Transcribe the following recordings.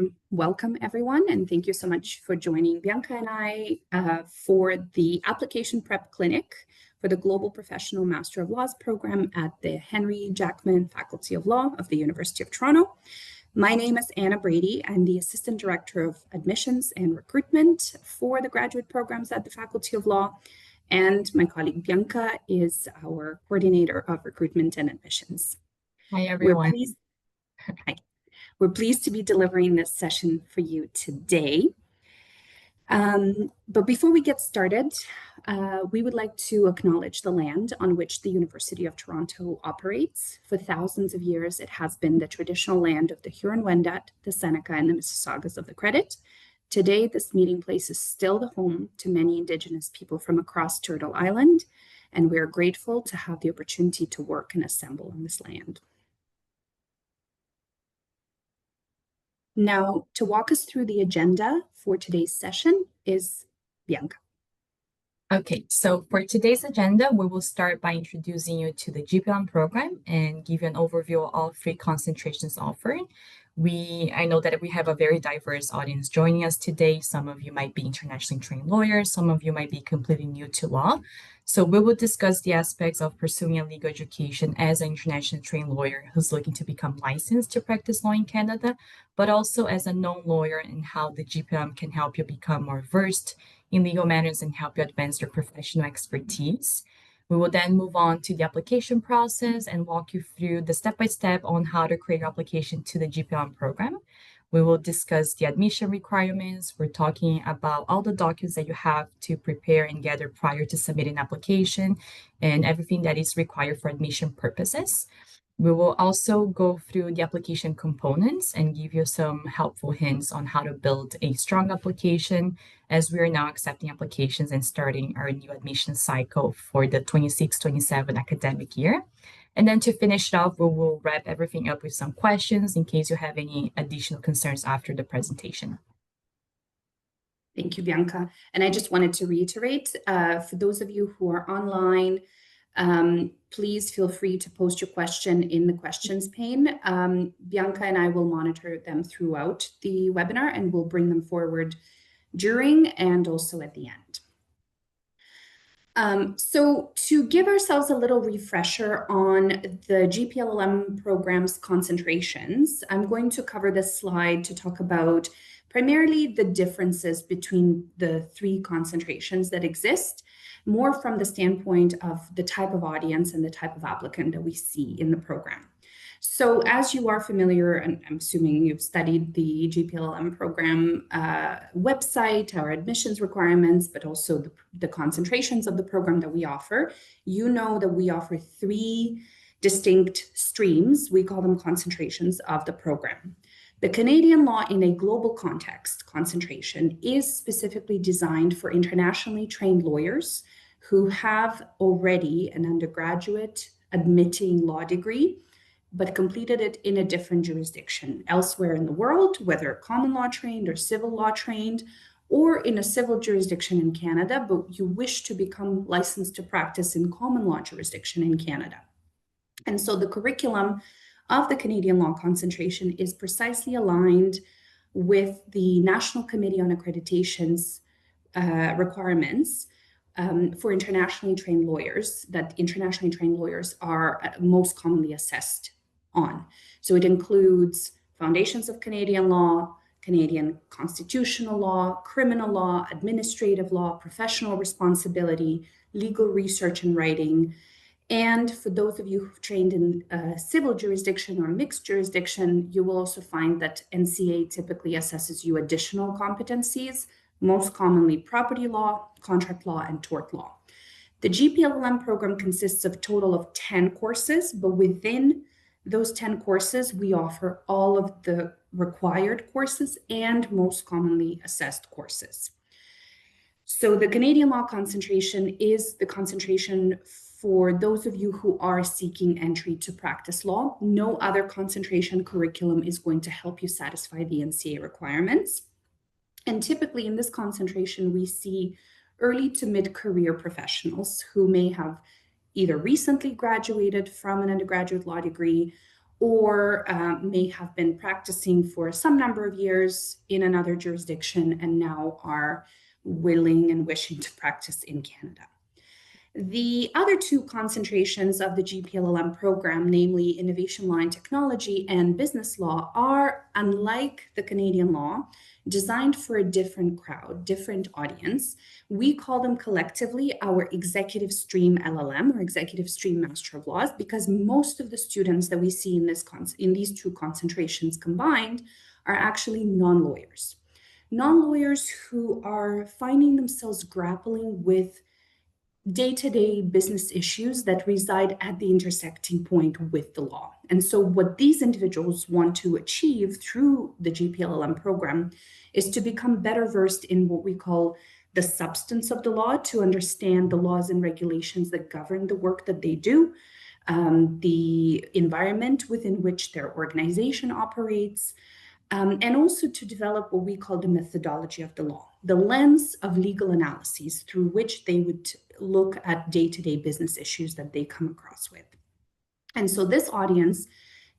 warm welcome, everyone, and thank you so much for joining Bianca and I for the application prep clinic for the Global Professional Master of Laws program at the Henry Jackman Faculty of Law of the University of Toronto. My name is Anna Brady. I'm the Assistant Director of Admissions and Recruitment for the graduate programs at the Faculty of Law, and my colleague Bianca is our Coordinator of Recruitment and Admissions. Hi, everyone. We're pleased to be delivering this session for you today. But before we get started, we would like to acknowledge the land on which the University of Toronto operates. For thousands of years, it has been the traditional land of the Huron-Wendat, the Seneca, and the Mississaugas of the Credit. Today, this meeting place is still the home to many Indigenous people from across Turtle Island, and we are grateful to have the opportunity to work and assemble on this land. Now, to walk us through the agenda for today's session is Bianca. Okay, so for today's agenda, we will start by introducing you to the GPLM program and give you an overview of all three concentrations offered. I know that we have a very diverse audience joining us today. Some of you might be internationally trained lawyers, some of you might be completely new to law. So we will discuss the aspects of pursuing a legal education as an internationally trained lawyer who's looking to become licensed to practice law in Canada, but also as a known lawyer and how the GPLM can help you become more versed in legal matters and help you advance your professional expertise. We will then move on to the application process and walk you through the step-by-step on how to create your application to the GPLM program. We will discuss the admission requirements. We're talking about all the documents that you have to prepare and gather prior to submitting an application and everything that is required for admission purposes. We will also go through the application components and give you some helpful hints on how to build a strong application as we are now accepting applications and starting our new admission cycle for the 26-27 academic year. And then to finish it off, we will wrap everything up with some questions in case you have any additional concerns after the presentation. Thank you, Bianca. And I just wanted to reiterate, for those of you who are online, please feel free to post your question in the questions pane. Bianca and I will monitor them throughout the webinar and we'll bring them forward during and also at the end. So to give ourselves a little refresher on the GPLM program's concentrations, I'm going to cover this slide to talk about primarily the differences between the three concentrations that exist, more from the standpoint of the type of audience and the type of applicant that we see in the program. So as you are familiar, and I'm assuming you've studied the GPLM program website, our admissions requirements, but also the concentrations of the program that we offer, you know that we offer three distinct streams. We call them concentrations of the program. The Canadian Law in a Global Context concentration is specifically designed for internationally trained lawyers who have already an undergraduate admitting law degree, but completed it in a different jurisdiction elsewhere in the world, whether common law trained or civil law trained, or in a civil jurisdiction in Canada, but you wish to become licensed to practice in common law jurisdiction in Canada. And so the curriculum of the Canadian Law concentration is precisely aligned with the National Committee on Accreditation's requirements for internationally trained lawyers that internationally trained lawyers are most commonly assessed on. So it includes foundations of Canadian law, Canadian constitutional law, criminal law, administrative law, professional responsibility, legal research and writing. And for those of you who've trained in civil jurisdiction or mixed jurisdiction, you will also find that NCA typically assesses you additional competencies, most commonly property law, contract law, and tort law. The GPLM program consists of a total of 10 courses, but within those 10 courses, we offer all of the required courses and most commonly assessed courses. So the Canadian Law concentration is the concentration for those of you who are seeking entry to practice law. No other concentration curriculum is going to help you satisfy the NCA requirements. And typically in this concentration, we see early to mid-career professionals who may have either recently graduated from an undergraduate law degree or may have been practicing for some number of years in another jurisdiction and now are willing and wishing to practice in Canada. The other two concentrations of the GPLLM program, namely Innovation Law and Technology and Business Law, are, unlike the Canadian law, designed for a different crowd, different audience. We call them collectively our Executive Stream LLM or Executive Stream Master of Laws, because most of the students that we see in these two concentrations combined are actually non-lawyers. Non-lawyers who are finding themselves grappling with day-to-day business issues that reside at the intersecting point with the law. And so what these individuals want to achieve through the GPLLM program is to become better versed in what we call the substance of the law, to understand the laws and regulations that govern the work that they do, the environment within which their organization operates, and also to develop what we call the methodology of the law, the lens of legal analyses through which they would look at day-to-day business issues that they come across with. And so this audience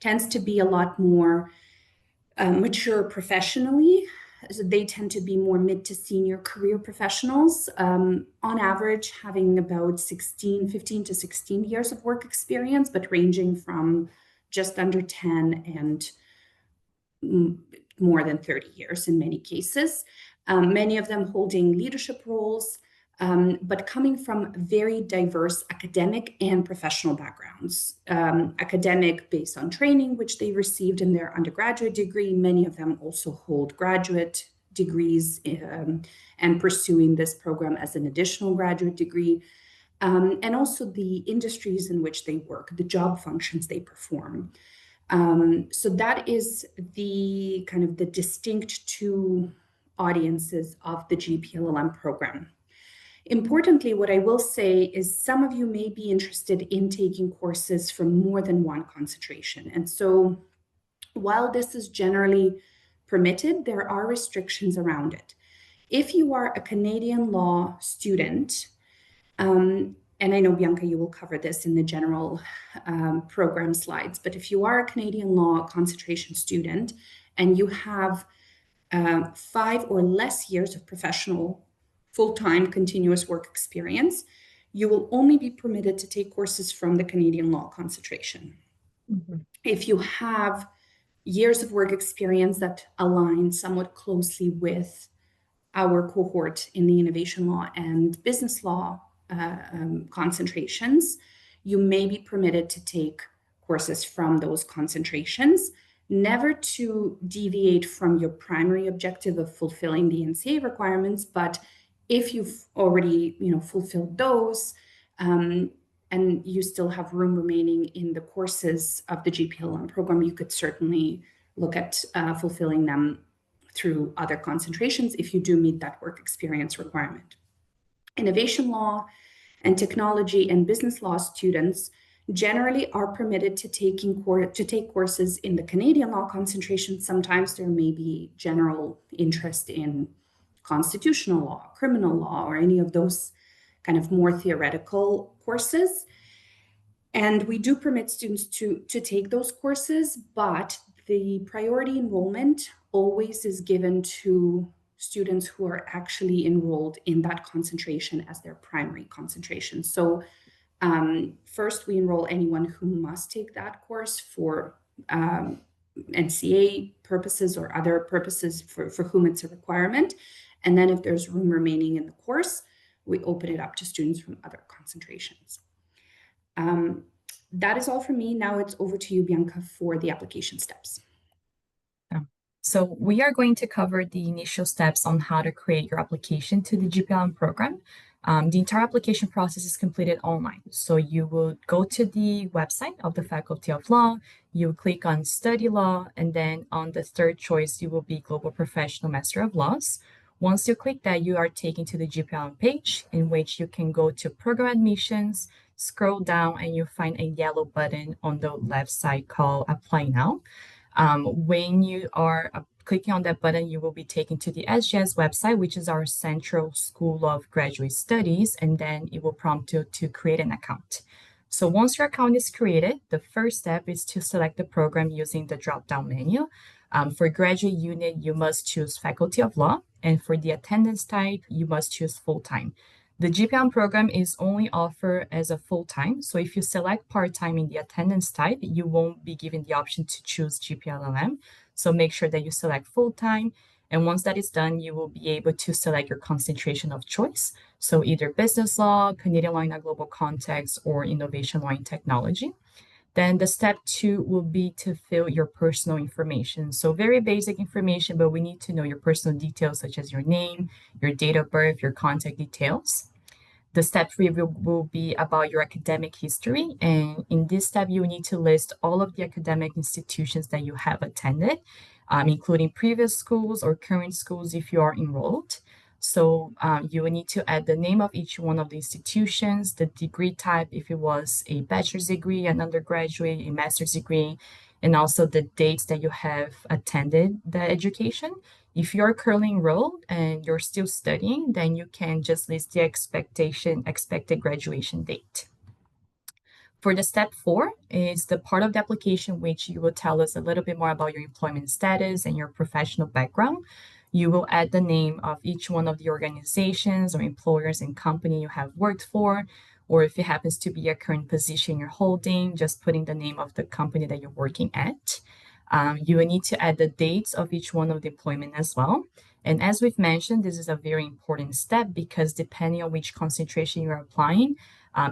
tends to be a lot more mature professionally. So they tend to be more mid to senior career professionals, on average having about 15 to 16 years of work experience, but ranging from just under 10 and more than 30 years in many cases, many of them holding leadership roles, but coming from very diverse academic and professional backgrounds. Academic based on training, which they received in their undergraduate degree. Many of them also hold graduate degrees and pursuing this program as an additional graduate degree. And also the industries in which they work, the job functions they perform. So that is the kind of the distinct two audiences of the GPLLM program. Importantly, what I will say is some of you may be interested in taking courses from more than one concentration. And so while this is generally permitted, there are restrictions around it. If you are a Canadian law student, and I know, Bianca, you will cover this in the general program slides, but if you are a Canadian law concentration student and you have 5 or less years of professional full-time continuous work experience, you will only be permitted to take courses from the Canadian law concentration. Mm-hmm. If you have years of work experience that align somewhat closely with our cohort in the innovation law and business law concentrations, you may be permitted to take courses from those concentrations, never to deviate from your primary objective of fulfilling the NCA requirements. But if you've already fulfilled those and you still have room remaining in the courses of the GPLLM program, you could certainly look at fulfilling them through other concentrations if you do meet that work experience requirement. Innovation law and technology and business law students generally are permitted to take courses in the Canadian law concentration. Sometimes there may be general interest in constitutional law, criminal law, or any of those kind of more theoretical courses. And we do permit students to take those courses, but the priority enrollment always is given to students who are actually enrolled in that concentration as their primary concentration. So first, we enroll anyone who must take that course for NCA purposes or other purposes for whom it's a requirement. And then if there's room remaining in the course, we open it up to students from other concentrations. That is all from me. Now it's over to you, Bianca, for the application steps. So we are going to cover the initial steps on how to create your application to the GPLLM program. The entire application process is completed online. So you will go to the website of the Faculty of Law, you will click on Study Law, and then on the third choice, you will be Global Professional Master of Laws. Once you click that, you are taken to the GPLLM page in which you can go to Program Admissions, scroll down, and you'll find a yellow button on the left side called Apply Now. When you are clicking on that button, you will be taken to the SGS website, which is our Central School of Graduate Studies, and then it will prompt you to create an account. So once your account is created, the first step is to select the program using the drop-down menu. For graduate unit, you must choose Faculty of Law, and for the attendance type, you must choose full-time. The GPLM program is only offered as a full-time, so if you select part-time in the attendance type, you won't be given the option to choose GPLM. So make sure that you select full-time, and once that is done, you will be able to select your concentration of choice. So either business law, Canadian law in a global context, or innovation law in technology. Then the step 2 will be to fill your personal information. So very basic information, but we need to know your personal details such as your name, your date of birth, your contact details. The step 3 will be about your academic history. And in this step, you need to list all of the academic institutions that you have attended, including previous schools or current schools if you are enrolled. So you will need to add the name of each one of the institutions, the degree type, if it was a bachelor's degree, an undergraduate, a master's degree, and also the dates that you have attended the education. If you're currently enrolled and you're still studying, then you can just list the expected graduation date. For the step 4 is the part of the application which you will tell us a little bit more about your employment status and your professional background. You will add the name of each one of the organizations or employers and company you have worked for, or if it happens to be a current position you're holding, just putting the name of the company that you're working at. You will need to add the dates of each one of the employment as well. And as we've mentioned, this is a very important step because depending on which concentration you're applying,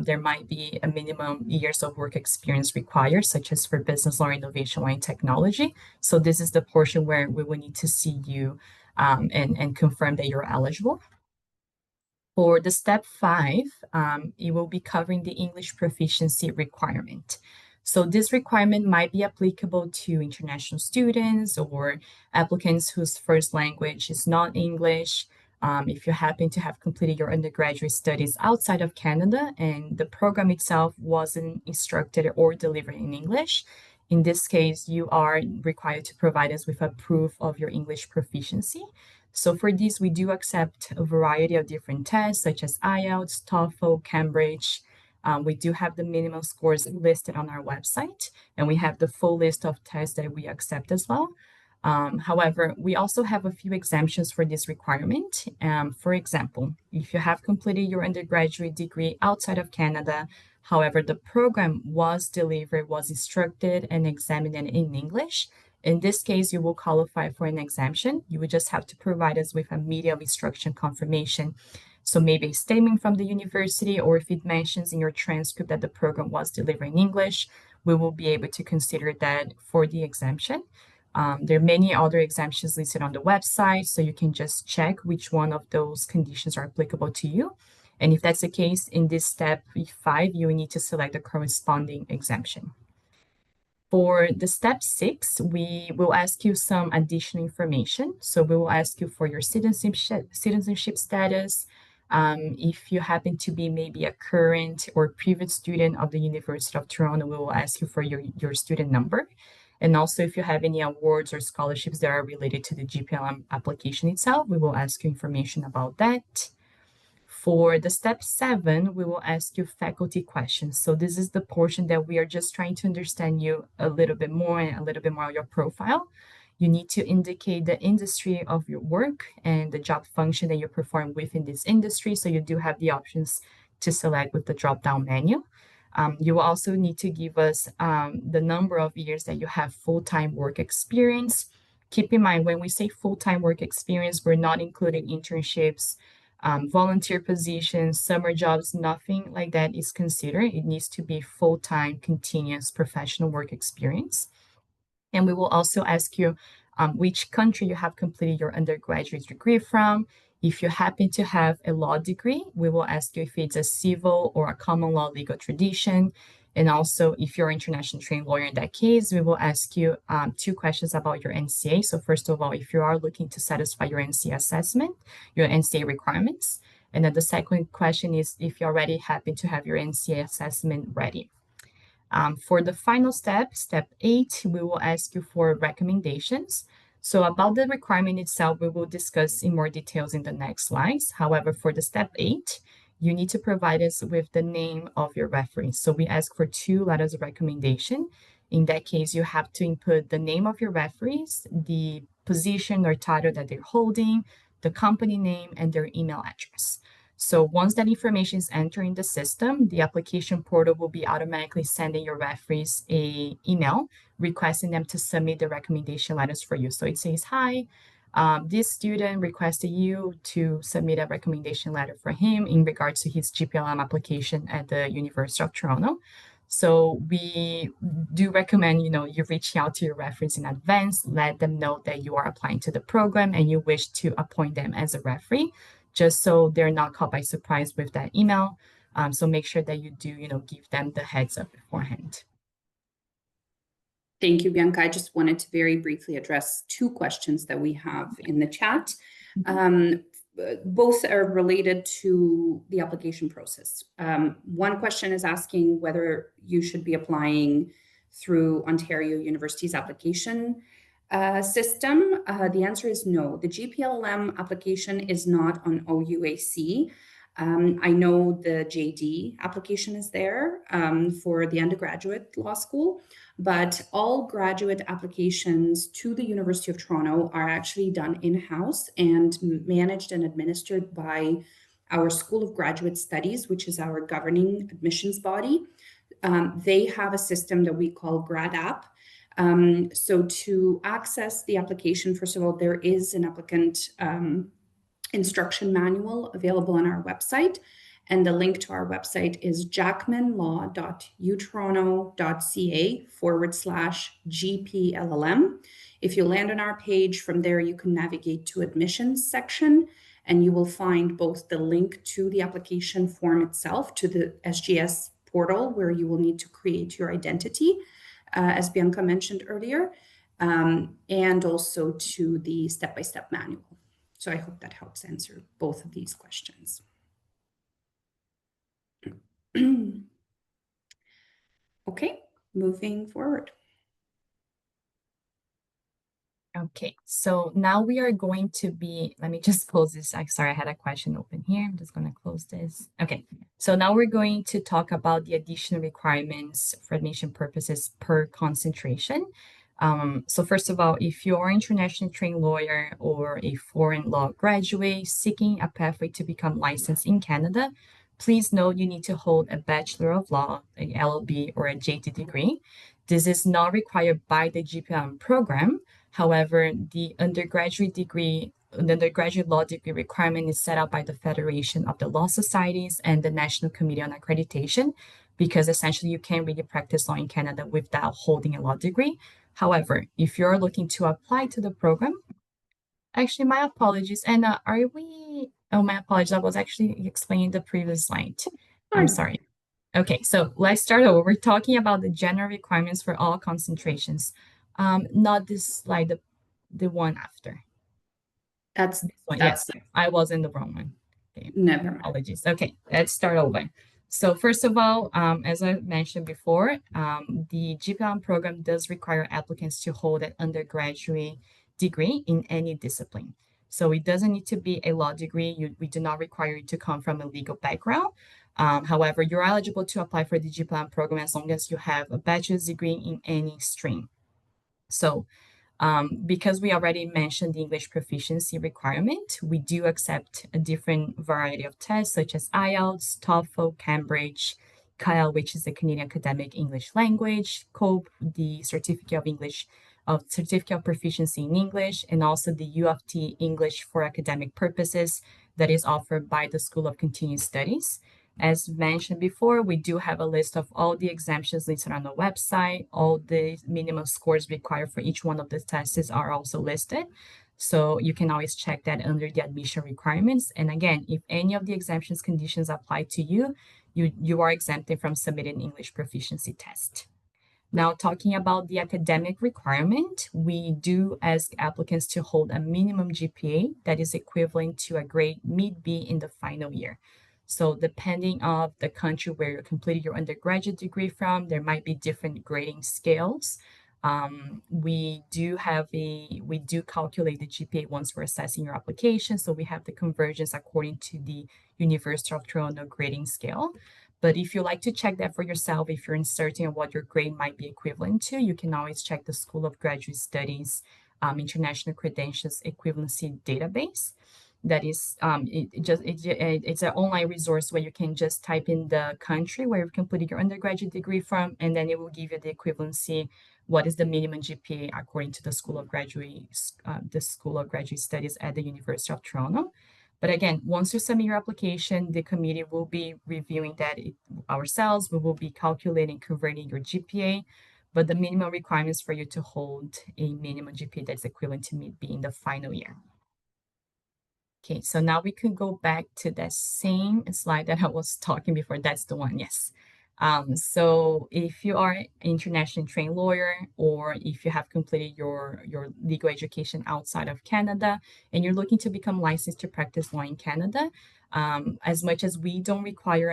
there might be a minimum years of work experience required, such as for business law, innovation law, and technology. So this is the portion where we will need to see you and confirm that you're eligible. For the step 5, it will be covering the English proficiency requirement. So this requirement might be applicable to international students or applicants whose first language is not English. If you happen to have completed your undergraduate studies outside of Canada and the program itself wasn't instructed or delivered in English, in this case, you are required to provide us with a proof of your English proficiency. So for this, we do accept a variety of different tests, such as IELTS, TOEFL, Cambridge. We do have the minimum scores listed on our website, and we have the full list of tests that we accept as well. However, we also have a few exemptions for this requirement. For example, if you have completed your undergraduate degree outside of Canada, however, the program was delivered, was instructed, and examined in English, in this case, you will qualify for an exemption. You would just have to provide us with a media of instruction confirmation. So maybe a statement from the university, or if it mentions in your transcript that the program was delivered in English, we will be able to consider that for the exemption. There are many other exemptions listed on the website, so you can just check which one of those conditions are applicable to you. And if that's the case, in this step 5, you will need to select the corresponding exemption. For the step 6, we will ask you some additional information. So we will ask you for your citizenship status. If you happen to be maybe a current or previous student of the University of Toronto, we will ask you for your student number. And also, if you have any awards or scholarships that are related to the GPLM application itself, we will ask you information about that. For the step 7, we will ask you faculty questions. So this is the portion that we are just trying to understand you a little bit more and a little bit more of your profile. You need to indicate the industry of your work and the job function that you perform within this industry. So you do have the options to select with the drop-down menu. You will also need to give us the number of years that you have full-time work experience. Keep in mind, when we say full-time work experience, we're not including internships, volunteer positions, summer jobs, nothing like that is considered. It needs to be full-time, continuous professional work experience. And we will also ask you which country you have completed your undergraduate degree from. If you happen to have a law degree, we will ask you if it's a civil or a common law legal tradition. And also, if you're an international trained lawyer in that case, we will ask you 2 questions about your NCA. So first of all, if you are looking to satisfy your NCA assessment, your NCA requirements. And then the second question is if you already happen to have your NCA assessment ready. For the final step, step 8, we will ask you for recommendations. So about the requirement itself, we will discuss in more details in the next slides. However, for the step 8, you need to provide us with the name of your referee. So we ask for 2 letters of recommendation. In that case, you have to input the name of your referees, the position or title that they're holding, the company name, and their email address. So once that information is entered in the system, the application portal will be automatically sending your referees a email requesting them to submit the recommendation letters for you. So it says, hi, this student requested you to submit a recommendation letter for him in regards to his GPLM application at the University of Toronto. So we do recommend, you reaching out to your reference in advance, let them know that you are applying to the program and you wish to appoint them as a referee, just so they're not caught by surprise with that email. So make sure that you do, give them the heads up beforehand. Thank you, Bianca. I just wanted to very briefly address 2 questions that we have in the chat. Both are related to the application process. One question is asking whether you should be applying through Ontario University's application system. The answer is no. The GPLM application is not on OUAC. I know the JD application is there for the undergraduate law school, but all graduate applications to the University of Toronto are actually done in-house and managed and administered by our School of Graduate Studies, which is our governing admissions body. They have a system that we call GradApp. So to access the application, first of all, there is an applicant instruction manual available on our website. And the link to our website is jackmanlaw.utoronto.ca/GPLLM. If you land on our page, from there you can navigate to admissions section, and you will find both the link to the application form itself, to the SGS portal, where you will need to create your identity, as Bianca mentioned earlier, and also to the step-by-step manual. So I hope that helps answer both of these questions. Okay, moving forward. Okay, so now we are going to be, let me just close this. I'm sorry, I had a question open here. I'm just going to close this. Okay, so now we're going to talk about the additional requirements for admission purposes per concentration. So first of all, if you're an internationally trained lawyer or a foreign law graduate seeking a pathway to become licensed in Canada, please note you need to hold a Bachelor of Law, an LLB, or a JD degree. This is not required by the GPLM program. However, the undergraduate law degree requirement is set out by the Federation of the Law Societies and the National Committee on Accreditation, because essentially you can't really practice law in Canada without holding a law degree. However, if you're looking to apply to the program, actually, my apologies. And my apologies. I was actually explaining the previous slide. I'm sorry. Okay, so let's start over. We're talking about the general requirements for all concentrations. Not this slide, the one after. That's this one. Yes, I was in the wrong one. Okay. Never mind. Apologies. Okay, let's start over. So first of all, as I mentioned before, the GPLM program does require applicants to hold an undergraduate degree in any discipline. So it doesn't need to be a law degree. We do not require you to come from a legal background. However, you're eligible to apply for the GPLM program as long as you have a bachelor's degree in any stream. So because we already mentioned the English proficiency requirement, we do accept a different variety of tests such as IELTS, TOEFL, Cambridge, CAEL, which is the Canadian Academic English Language, COPE, the Certificate of Proficiency in English, and also the U of T English for Academic Purposes that is offered by the School of Continuing Studies. As mentioned before, we do have a list of all the exemptions listed on the website. All the minimum scores required for each one of the tests are also listed. So you can always check that under the admission requirements. And again, if any of the exemptions conditions apply to you, you are exempted from submitting an English proficiency test. Now, talking about the academic requirement, we do ask applicants to hold a minimum GPA that is equivalent to a grade mid-B in the final year. So depending on the country where you completed your undergraduate degree from, there might be different grading scales. We do calculate the GPA once we're assessing your application. So we have the conversions according to the University of Toronto grading scale. But if you like to check that for yourself, if you're uncertain of what your grade might be equivalent to, you can always check the School of Graduate Studies International Credentials Equivalency Database. That is, it's an online resource where you can just type in the country where you completed your undergraduate degree from, and then it will give you the equivalency. What is the minimum GPA according to the School of Graduate Studies at the University of Toronto? But again, once you submit your application, the committee will be reviewing that ourselves. We will be calculating, converting your GPA, but the minimum requirements for you to hold a minimum GPA that's equivalent to be in the final year. Okay, so now we can go back to that same slide that I was talking before. That's the one, yes. So if you are an internationally trained lawyer, or if you have completed your legal education outside of Canada and you're looking to become licensed to practice law in Canada, as much as we don't require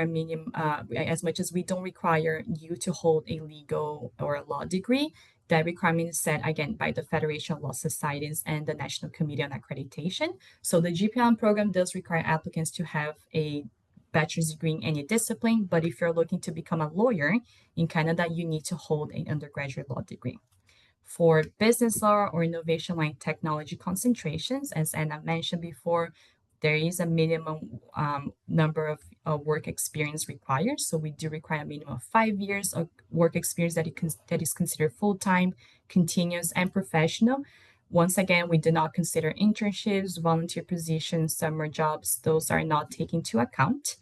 you to hold a legal or a law degree, that requirement is set again by the Federation of Law Societies and the National Committee on Accreditation. So the GPLM program does require applicants to have a bachelor's degree in any discipline, but if you're looking to become a lawyer in Canada, you need to hold an undergraduate law degree. For business law or innovation like technology concentrations, as Anna mentioned before, there is a minimum number of work experience required. So we do require a minimum of 5 years of work experience that is considered full-time, continuous, and professional. Once again, we do not consider internships, volunteer positions, summer jobs. Those are not taken into account.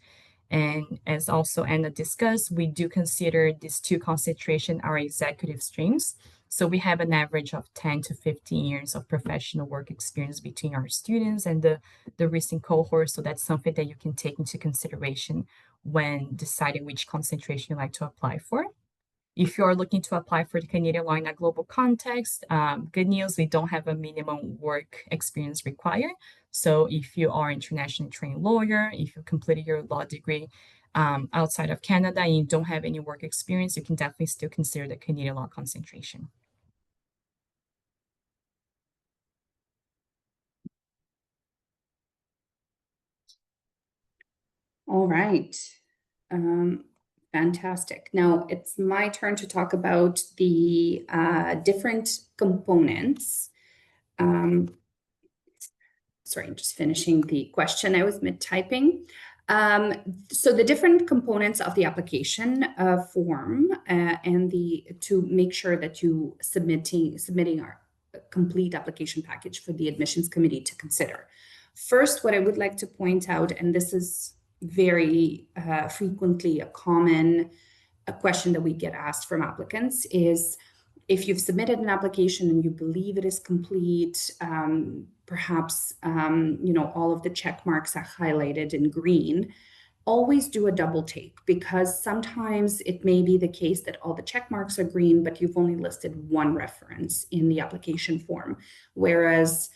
And as also Anna discussed, we do consider these two concentrations our executive streams. So we have an average of 10 to 15 years of professional work experience between our students and the recent cohort. So that's something that you can take into consideration when deciding which concentration you like to apply for. If you are looking to apply for the Canadian law in a global context, good news, we don't have a minimum work experience required. So if you are an internationally trained lawyer, if you completed your law degree outside of Canada and you don't have any work experience, you can definitely still consider the Canadian law concentration. All right. Fantastic. Now it's my turn to talk about the different components. Sorry, I'm just finishing the question. I was mid-typing. So the different components of the application form and to make sure that you submitting our complete application package for the admissions committee to consider. First, what I would like to point out, and this is very frequently a question that we get asked from applicants, is if you've submitted an application and you believe it is complete, perhaps all of the check marks are highlighted in green, always do a double take, because sometimes it may be the case that all the check marks are green, but you've only listed one reference in the application form, whereas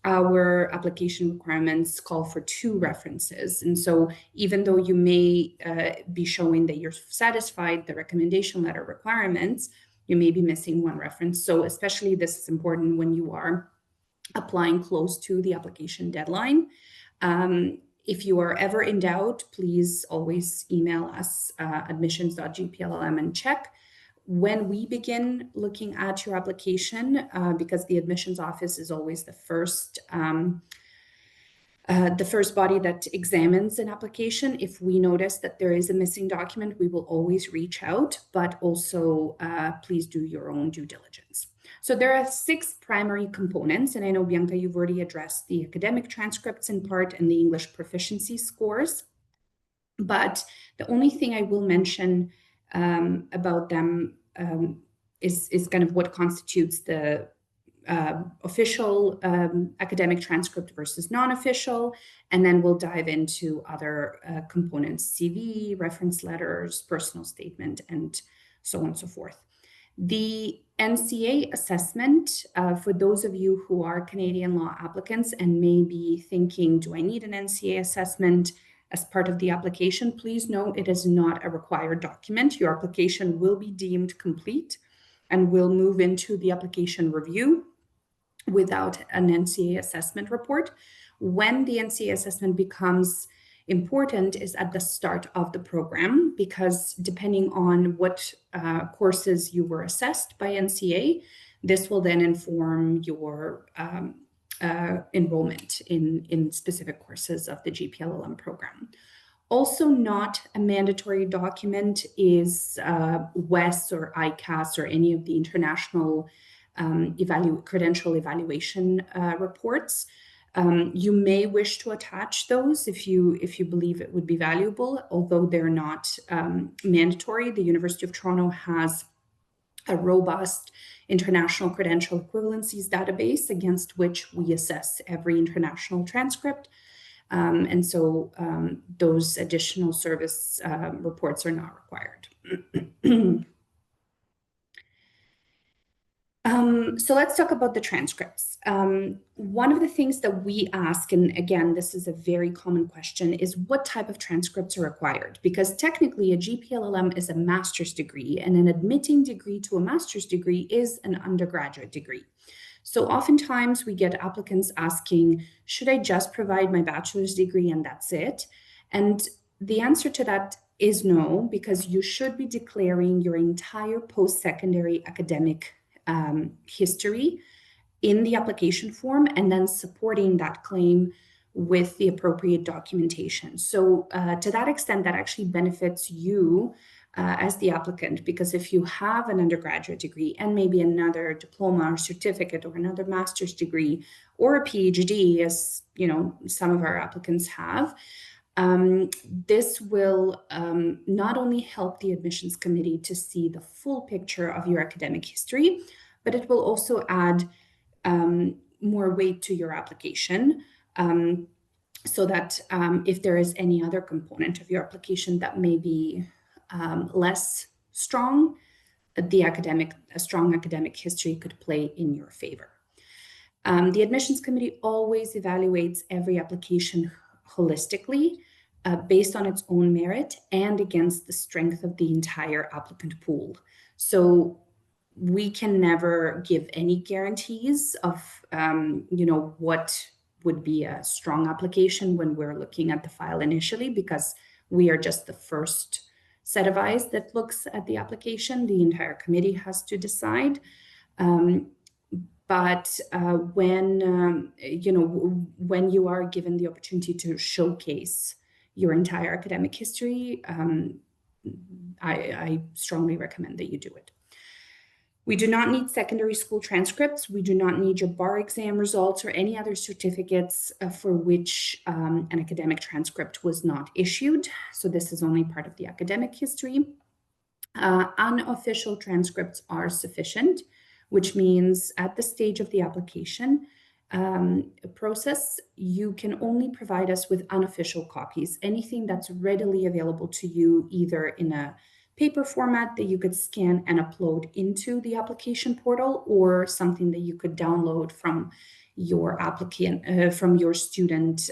our application requirements call for 2 references. And so even though you may be showing that you're satisfied the recommendation letter requirements, you may be missing 1 reference. So especially this is important when you are applying close to the application deadline. If you are ever in doubt, please always email us admissions.gplm and check. When we begin looking at your application, because the admissions office is always the first body that examines an application, if we notice that there is a missing document, we will always reach out, but also please do your own due diligence. So there are 6 primary components, and I know, Bianca, you've already addressed the academic transcripts in part and the English proficiency scores. But the only thing I will mention about them is kind of what constitutes the official academic transcript versus non-official, and then we'll dive into other components: CV, reference letters, personal statement, and so on and so forth. The NCA assessment, for those of you who are Canadian law applicants and may be thinking, do I need an NCA assessment as part of the application? Please note it is not a required document. Your application will be deemed complete and we'll move into the application review without an NCEA assessment report. When the NCEA assessment becomes important is at the start of the program, because depending on what courses you were assessed by NCEA, this will then inform your enrollment in specific courses of the GPLLM program. Also not a mandatory document is WES or ICAS or any of the international credential evaluation reports. You may wish to attach those if you believe it would be valuable, although they're not mandatory. The University of Toronto has a robust international credential equivalencies database against which we assess every international transcript. And so those additional service reports are not required. So let's talk about the transcripts. One of the things that we ask, and again, this is a very common question, is what type of transcripts are required? Because technically a GPLLM is a master's degree, and an admitting degree to a master's degree is an undergraduate degree. So oftentimes we get applicants asking, should I just provide my bachelor's degree and that's it? And the answer to that is no, because you should be declaring your entire post-secondary academic history in the application form and then supporting that claim with the appropriate documentation. So to that extent, that actually benefits you as the applicant, because if you have an undergraduate degree and maybe another diploma or certificate or another master's degree or a PhD, as you know, some of our applicants have, this will not only help the admissions committee to see the full picture of your academic history, but it will also add more weight to your application, so that if there is any other component of your application that may be less strong, a strong academic history could play in your favor. The admissions committee always evaluates every application holistically, based on its own merit and against the strength of the entire applicant pool. So we can never give any guarantees of what would be a strong application when we're looking at the file initially, because we are just the first set of eyes that looks at the application. The entire committee has to decide. But when you are given the opportunity to showcase your entire academic history, I strongly recommend that you do it. We do not need secondary school transcripts. We do not need your bar exam results or any other certificates for which an academic transcript was not issued. So this is only part of the academic history. Unofficial transcripts are sufficient, which means at the stage of the application process, you can only provide us with unofficial copies, anything that's readily available to you, either in a paper format that you could scan and upload into the application portal, or something that you could download from your student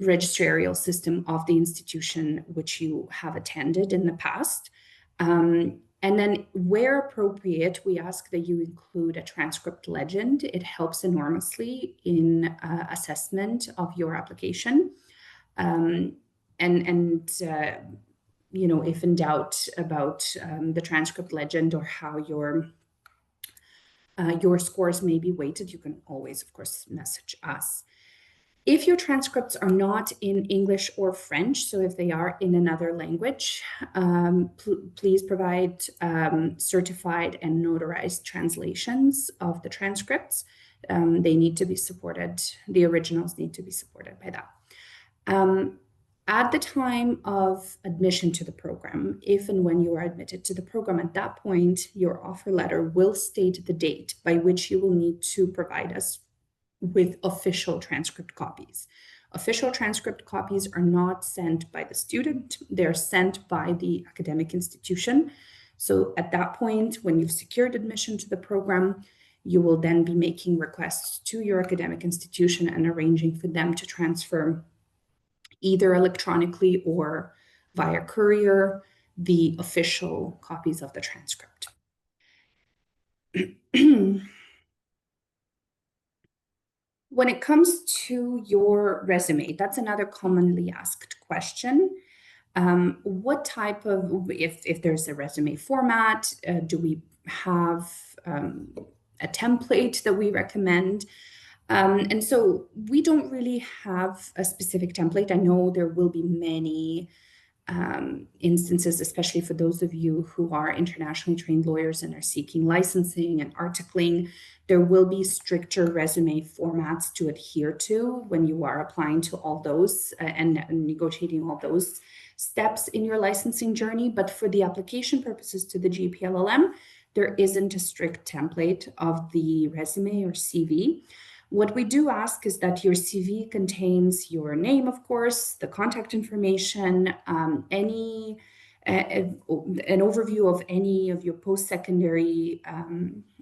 registration system of the institution which you have attended in the past. And then where appropriate, we ask that you include a transcript legend. It helps enormously in assessment of your application. If in doubt about the transcript legend or how your scores may be weighted, you can always, of course, message us. If your transcripts are not in English or French, so if they are in another language, please provide certified and notarized translations of the transcripts. They need to be supported. The originals need to be supported by that. At the time of admission to the program, if and when you are admitted to the program, at that point, your offer letter will state the date by which you will need to provide us with official transcript copies. Official transcript copies are not sent by the student, they're sent by the academic institution. So at that point, when you've secured admission to the program, you will then be making requests to your academic institution and arranging for them to transfer either electronically or via courier the official copies of the transcript. When it comes to your resume, that's another commonly asked question. What type of, if there's a resume format, do we have a template that we recommend? And so we don't really have a specific template. I know there will be many instances, especially for those of you who are internationally trained lawyers and are seeking licensing and articling. There will be stricter resume formats to adhere to when you are applying to all those and negotiating all those steps in your licensing journey. But for the application purposes to the GPLLM, there isn't a strict template of the resume or CV. What we do ask is that your CV contains your name, of course, the contact information, an overview of any of your post-secondary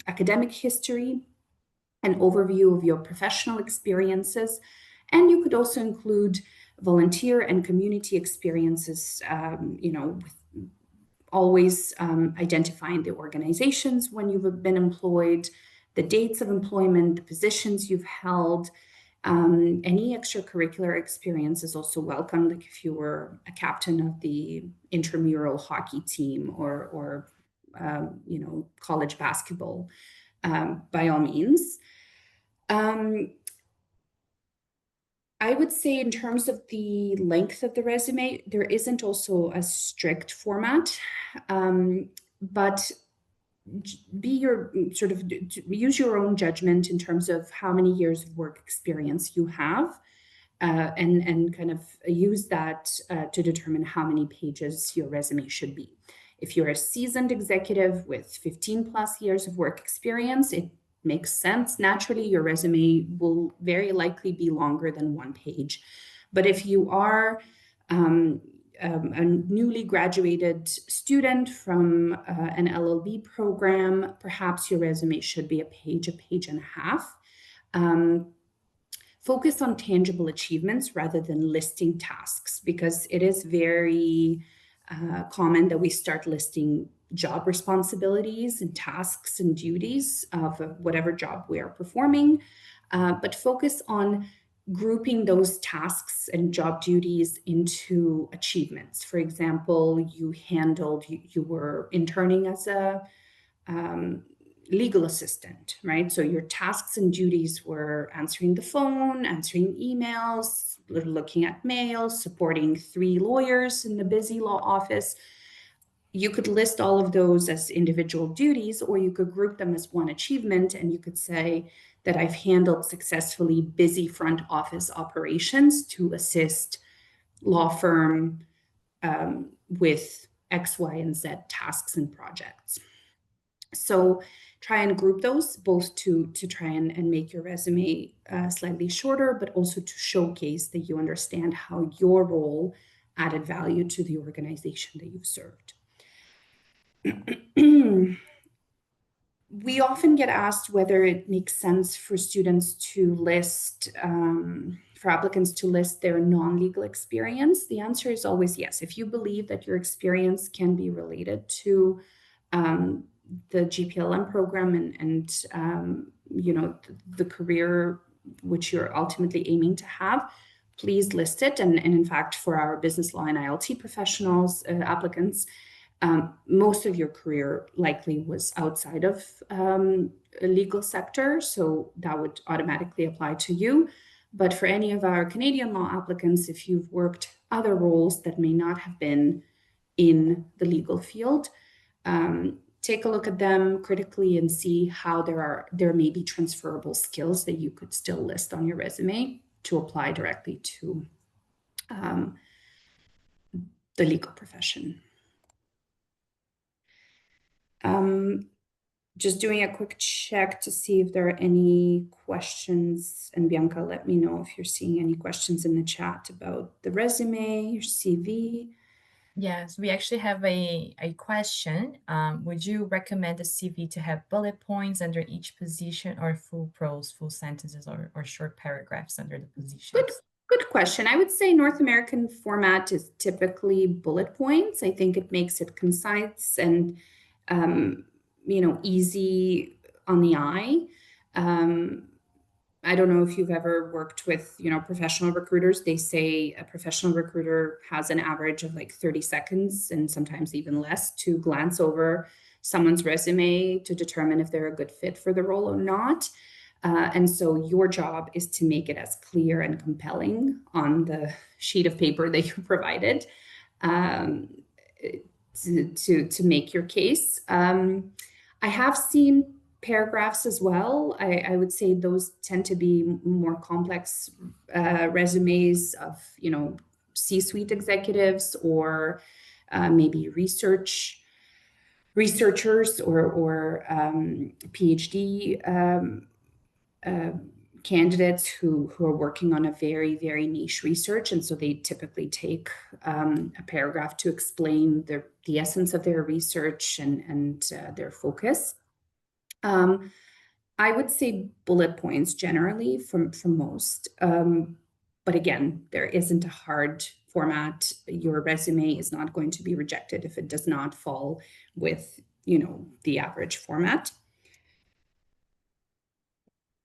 academic history, an overview of your professional experiences, and you could also include volunteer and community experiences, with always identifying the organizations when you've been employed, the dates of employment, the positions you've held. Any extracurricular experience is also welcome, like if you were a captain of the intramural hockey team or college basketball, by all means. I would say in terms of the length of the resume, there isn't also a strict format, but use your own judgment in terms of how many years of work experience you have, and kind of use that to determine how many pages your resume should be. If you're a seasoned executive with 15 plus years of work experience, it makes sense. Naturally, your resume will very likely be longer than 1 page. But if you are a newly graduated student from an LLB program, perhaps your resume should be a page and a half. Focus on tangible achievements rather than listing tasks, because it is very common that we start listing job responsibilities and tasks and duties of whatever job we are performing, but focus on grouping those tasks and job duties into achievements. For example, you were interning as a legal assistant, right? So your tasks and duties were answering the phone, answering emails, looking at mail, supporting 3 lawyers in the busy law office. You could list all of those as individual duties, or you could group them as one achievement, and you could say that I've handled successfully busy front office operations to assist law firm with X, Y, and Z tasks and projects. So try and group those, both to try and make your resume slightly shorter, but also to showcase that you understand how your role added value to the organization that you've served. We often get asked whether it makes sense for students to list, for applicants to list their non-legal experience. The answer is always yes. If you believe that your experience can be related to the GPLM program and the career which you're ultimately aiming to have, please list it. And in fact, for our business law and ILT professionals, applicants, most of your career likely was outside of a legal sector, so that would automatically apply to you. But for any of our Canadian law applicants, if you've worked other roles that may not have been in the legal field, take a look at them critically and see how there may be transferable skills that you could still list on your resume to apply directly to the legal profession. Just doing a quick check to see if there are any questions. And Bianca, let me know if you're seeing any questions in the chat about the resume, your CV. Yes, we actually have a question. Would you recommend a CV to have bullet points under each position, or full prose, full sentences, or short paragraphs under the positions? Good question. I would say North American format is typically bullet points. I think it makes it concise and easy on the eye. I don't know if you've ever worked with, professional recruiters. They say a professional recruiter has an average of like 30 seconds and sometimes even less to glance over someone's resume to determine if they're a good fit for the role or not. And so your job is to make it as clear and compelling on the sheet of paper that you provided, to make your case. I have seen paragraphs as well. I would say those tend to be more complex resumes of, C-suite executives or maybe researchers or PhD candidates who are working on a very, very niche research. And so they typically take a paragraph to explain the essence of their research and their focus. I would say bullet points generally from most. But again, there isn't a hard format. Your resume is not going to be rejected if it does not fall with, the average format.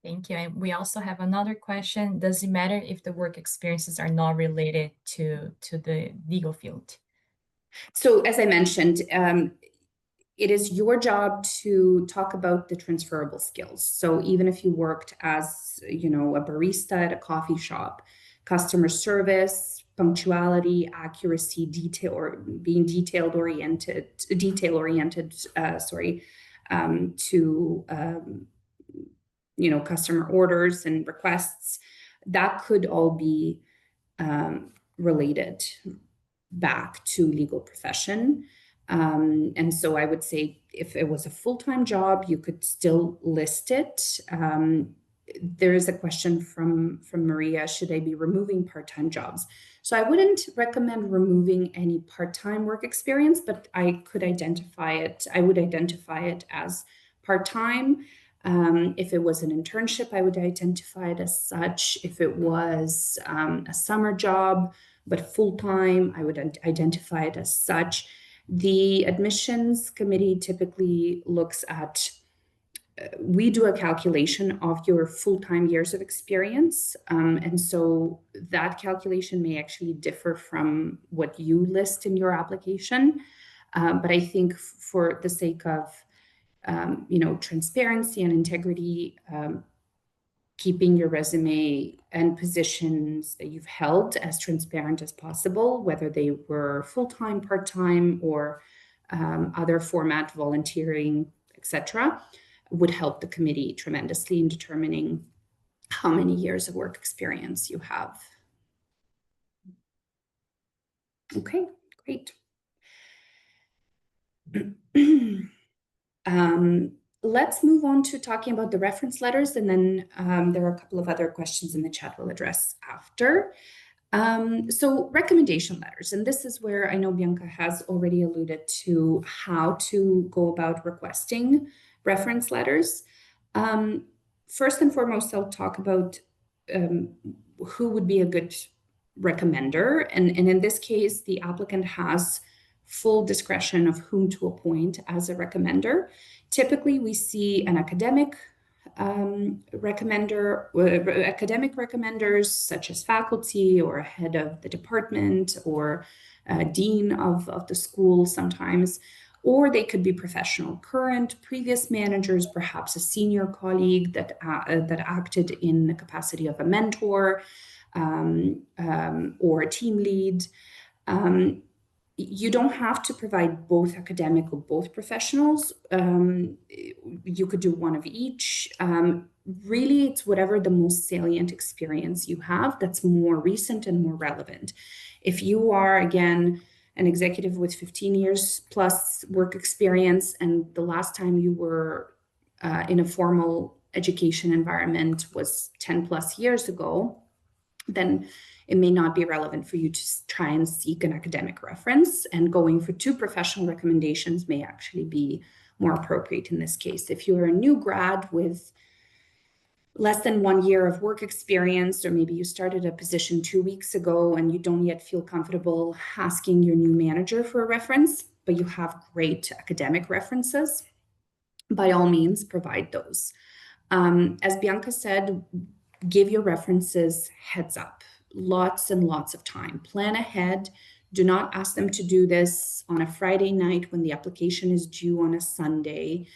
Thank you. And we also have another question. Does it matter if the work experiences are not related to the legal field? So as I mentioned, it is your job to talk about the transferable skills. So even if you worked as, a barista at a coffee shop, customer service, punctuality, accuracy, detail, or being detail oriented, to customer orders and requests, that could all be related back to legal profession. And so I would say if it was a full-time job, you could still list it. There is a question from Maria, should I be removing part-time jobs? So I wouldn't recommend removing any part-time work experience, but I would identify it as part-time. If it was an internship, I would identify it as such. If it was a summer job, but full-time, I would identify it as such. The admissions committee typically looks at, we do a calculation of your full-time years of experience. And so that calculation may actually differ from what you list in your application. But I think for the sake of, transparency and integrity, keeping your resume and positions that you've held as transparent as possible, whether they were full-time, part-time, or other format, volunteering, etc., would help the committee tremendously in determining how many years of work experience you have. Okay, great. Let's move on to talking about the reference letters, and then there are a couple of other questions in the chat we'll address after. So recommendation letters, and this is where I know Bianca has already alluded to how to go about requesting reference letters. First and foremost, I'll talk about who would be a good recommender, and in this case, the applicant has full discretion of whom to appoint as a recommender. Typically, we see an academic academic recommenders such as faculty or head of the department or dean of the school sometimes, or they could be professional, current, previous managers, perhaps a senior colleague that acted in the capacity of a mentor or a team lead. You don't have to provide both academic or both professionals. You could do one of each. Really, it's whatever the most salient experience you have that's more recent and more relevant. If you are, again, an executive with 15 years plus work experience, and the last time you were in a formal education environment was 10 plus years ago, then it may not be relevant for you to try and seek an academic reference, and going for 2 professional recommendations may actually be more appropriate in this case. If you're a new grad with less than 1 year of work experience, or maybe you started a position 2 weeks ago and you don't yet feel comfortable asking your new manager for a reference, but you have great academic references, by all means, provide those. As Bianca said, give your references heads up, lots and lots of time. Plan ahead. Do not ask them to do this on a Friday night when the application is due on a Sunday.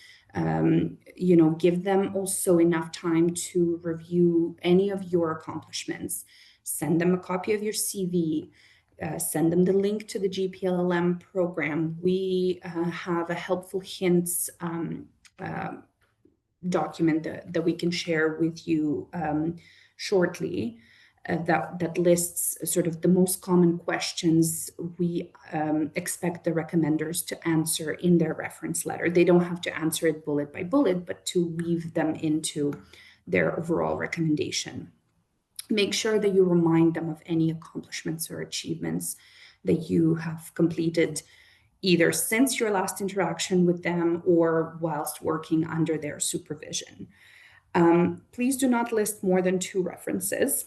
Give them also enough time to review any of your accomplishments. Send them a copy of your CV. Send them the link to the GPLLM program. We have a helpful hints document that we can share with you shortly that lists sort of the most common questions we expect the recommenders to answer in their reference letter. They don't have to answer it bullet by bullet, but to weave them into their overall recommendation. Make sure that you remind them of any accomplishments or achievements that you have completed either since your last interaction with them or whilst working under their supervision. Please do not list more than 2 references.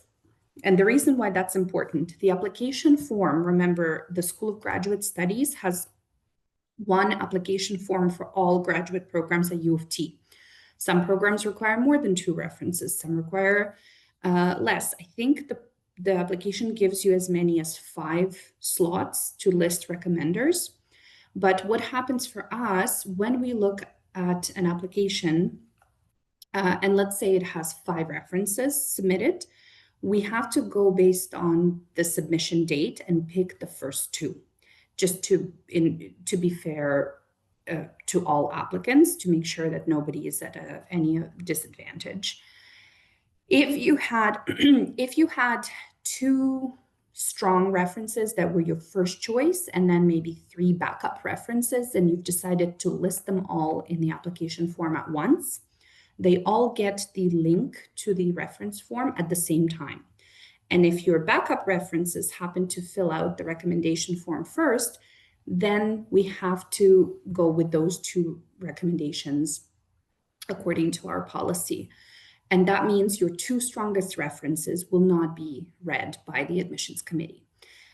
And the reason why that's important, the application form, remember, the School of Graduate Studies has one application form for all graduate programs at U of T. Some programs require more than 2 references, some require less. I think the application gives you as many as 5 slots to list recommenders. But what happens for us when we look at an application, and let's say it has 5 references submitted, we have to go based on the submission date and pick the first 2, just to be fair to all applicants, to make sure that nobody is at any disadvantage. If you had 2 strong references that were your first choice and then maybe 3 backup references, and you've decided to list them all in the application form at once, they all get the link to the reference form at the same time. And if your backup references happen to fill out the recommendation form first, then we have to go with those 2 recommendations according to our policy. And that means your 2 strongest references will not be read by the admissions committee.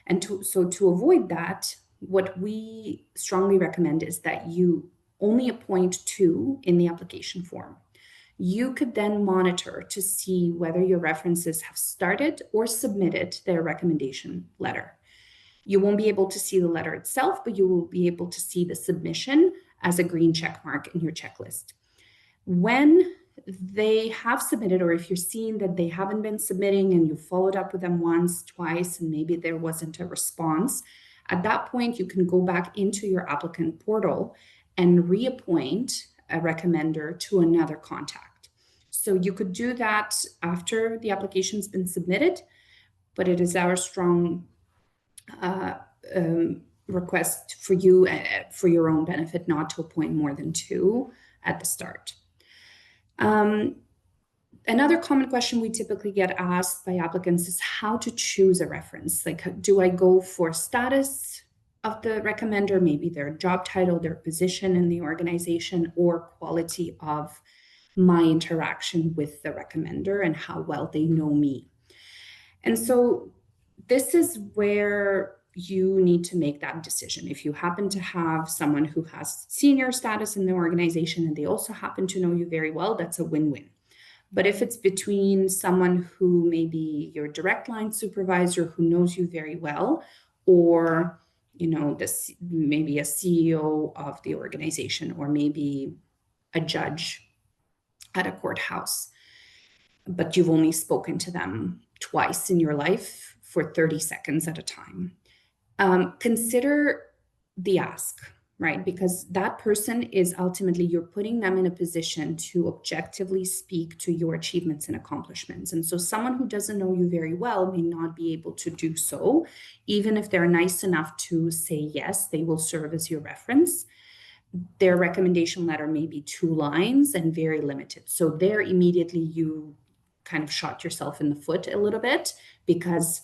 And to avoid that, what we strongly recommend is that you only appoint 2 in the application form. You could then monitor to see whether your references have started or submitted their recommendation letter. You won't be able to see the letter itself, but you will be able to see the submission as a green check mark in your checklist. When they have submitted, or if you're seeing that they haven't been submitting and you followed up with them once, twice, and maybe there wasn't a response, at that point, you can go back into your applicant portal and reappoint a recommender to another contact. So you could do that after the application's been submitted, but it is our strong request for you, for your own benefit, not to appoint more than 2 at the start. Another common question we typically get asked by applicants is how to choose a reference. Like, do I go for status of the recommender, maybe their job title, their position in the organization, or quality of my interaction with the recommender and how well they know me? And so this is where you need to make that decision. If you happen to have someone who has senior status in the organization and they also happen to know you very well, that's a win-win. But if it's between someone who may be your direct line supervisor who knows you very well, or maybe a CEO of the organization, or maybe a judge at a courthouse, but you've only spoken to them twice in your life for 30 seconds at a time, consider the ask, right? Because that person is ultimately, you're putting them in a position to objectively speak to your achievements and accomplishments. And so someone who doesn't know you very well may not be able to do so. Even if they're nice enough to say yes, they will serve as your reference. Their recommendation letter may be 2 lines and very limited. So there immediately you kind of shot yourself in the foot a little bit, because